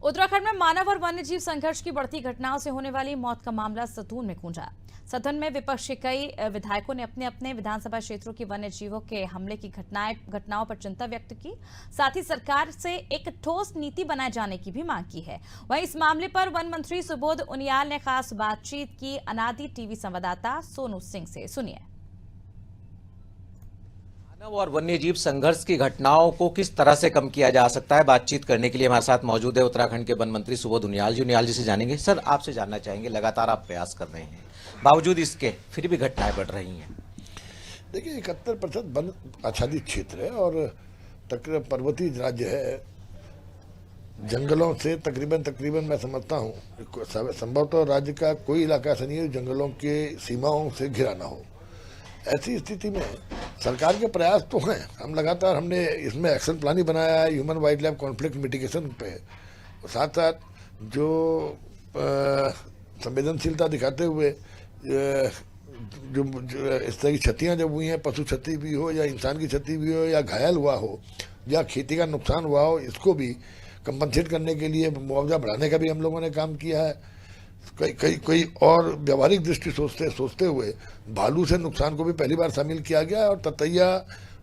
उत्तराखंड में मानव और वन्यजीव संघर्ष की बढ़ती घटनाओं से होने वाली मौत का मामला सतून में गूंजा। सदन में विपक्ष के कई विधायकों ने अपने अपने विधानसभा क्षेत्रों की वन्यजीवों के हमले की घटनाओं पर चिंता व्यक्त की। साथ ही सरकार से एक ठोस नीति बनाए जाने की भी मांग की है। वहीं इस मामले पर वन मंत्री सुबोध उनियाल ने खास बातचीत की। अनादि टीवी संवाददाता सोनू सिंह से सुनिए। मानव और वन्यजीव संघर्ष की घटनाओं को किस तरह से कम किया जा सकता है, बातचीत करने के लिए हमारे साथ मौजूद है उत्तराखंड के वन मंत्री सुबोध उनियाल जी। उनियाल जी से जानेंगे। सर, आपसे जानना चाहेंगे, लगातार आप प्रयास कर रहे हैं, बावजूद इसके फिर भी घटनाएं बढ़ रही हैं। देखिए, 71% वन आच्छादित क्षेत्र है और तकरीबन पर्वतीय राज्य है। जंगलों से तकरीबन मैं समझता हूँ संभवतः राज्य का कोई इलाका ऐसा नहीं है जंगलों के सीमाओं से घिरा ना हो। ऐसी स्थिति में सरकार के प्रयास तो हैं। हम लगातार हमने इसमें एक्शन प्लान ही बनाया है human wild life conflict mitigation पे। साथ साथ जो संवेदनशीलता दिखाते हुए जो इस तरह की क्षतियाँ जब हुई हैं, पशु क्षति भी हो या इंसान की क्षति भी हो या घायल हुआ हो या खेती का नुकसान हुआ हो, इसको भी कंपनसेट करने के लिए मुआवजा बढ़ाने का भी हम लोगों ने काम किया है। कई और व्यावहारिक दृष्टि सोचते हुए भालू से नुकसान को भी पहली बार शामिल किया गया और ततैया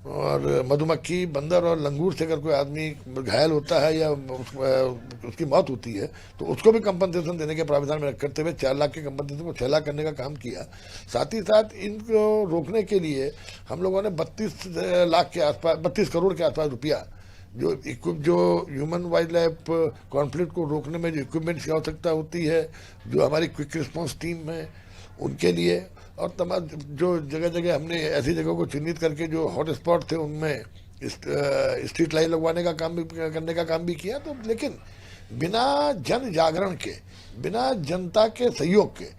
और मधुमक्खी, बंदर और लंगूर से अगर कोई आदमी घायल होता है या उसकी मौत होती है तो उसको भी कंपनसेशन देने के प्रावधान में करते हुए 4 लाख के कंपनसेशन को 6 लाख करने का काम किया। साथ ही साथ इनको रोकने के लिए हम लोगों ने 32 करोड़ के आसपास रुपया जो ह्यूमन वाइल्ड लाइफ कॉन्फ्लिक्ट को रोकने में जो इक्विपमेंट्स की आवश्यकता होती है, जो हमारी क्विक रिस्पांस टीम है उनके लिए, और तमाम जो जगह जगह हमने ऐसी जगहों को चिन्हित करके जो हॉट स्पॉट थे उनमें स्ट्रीट लाइट लगवाने का काम भी करने का काम भी किया। तो लेकिन बिना जन जागरण के, बिना जनता के सहयोग के,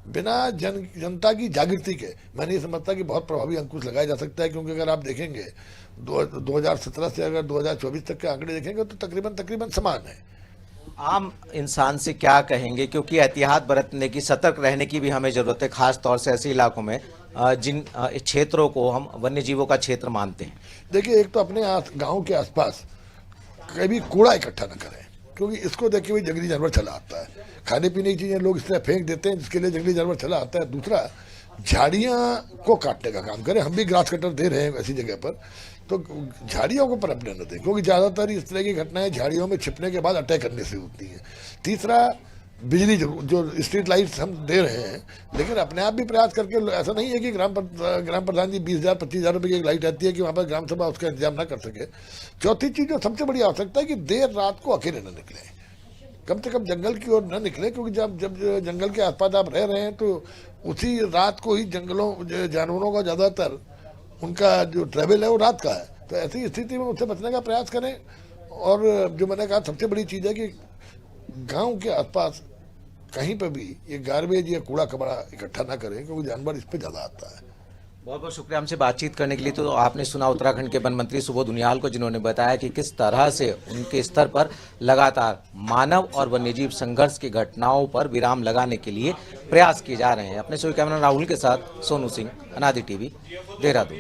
बिना जनता की जागृति के मैं नहीं समझता कि बहुत प्रभावी अंकुश लगाया जा सकता है। क्योंकि अगर आप देखेंगे 2017 से अगर 2024 तक के आंकड़े देखेंगे तो तकरीबन समान है। आम इंसान से क्या कहेंगे, क्योंकि एहतियात बरतने की, सतर्क रहने की भी हमें जरूरत है, खास तौर से ऐसे इलाकों में जिन क्षेत्रों को हम वन्य जीवों का क्षेत्र मानते हैं। देखिए, एक तो अपने गाँव के आसपास कभी कूड़ा इकट्ठा न करें, क्योंकि इसको देख के भी जंगली जानवर चला आता है। खाने पीने की चीजें लोग इस तरह फेंक देते हैं जिसके लिए जंगली जानवर चला आता है। दूसरा, झाड़ियाँ को काटने का काम करें। हम भी ग्रास कटर दे रहे हैं ऐसी जगह पर, तो झाड़ियों को पनपने न दें, क्योंकि ज़्यादातर इस तरह की घटनाएं झाड़ियों में छिपने के बाद अटैक करने से होती हैं। तीसरा, बिजली जो स्ट्रीट लाइट्स हम दे रहे हैं, लेकिन अपने आप भी प्रयास करके, ऐसा नहीं है कि ग्राम प्रधान जी 20,000-25,000 रुपये की एक लाइट आती है कि वहाँ पर ग्राम सभा उसका इंतजाम ना कर सके। चौथी चीज़ जो सबसे बड़ी आवश्यकता है कि देर रात को अकेले न निकले, कम से कम जंगल की ओर न निकले, क्योंकि जब जंगल के आसपास आप रह रहे हैं तो उसी रात को ही जानवरों का ज़्यादातर उनका जो ट्रैवल है वो रात का है। तो ऐसी स्थिति में उससे बचने का प्रयास करें। और जो मैंने कहा, सबसे बड़ी चीज़ है कि गांव के आसपास कहीं पर भी ये गार्बेज या कूड़ा कबाड़ा इकट्ठा ना करें, क्योंकि जानवर इस पर ज़्यादा आता है। बहुत बहुत शुक्रिया हमसे बातचीत करने के लिए। तो आपने सुना उत्तराखंड के वन मंत्री सुबोध उनियाल को, जिन्होंने बताया कि किस तरह से उनके स्तर पर लगातार मानव और वन्यजीव संघर्ष की घटनाओं पर विराम लगाने के लिए प्रयास किए जा रहे हैं। अपने सहयोगी कैमरा राहुल के साथ सोनू सिंह, अनादि टीवी, देहरादून।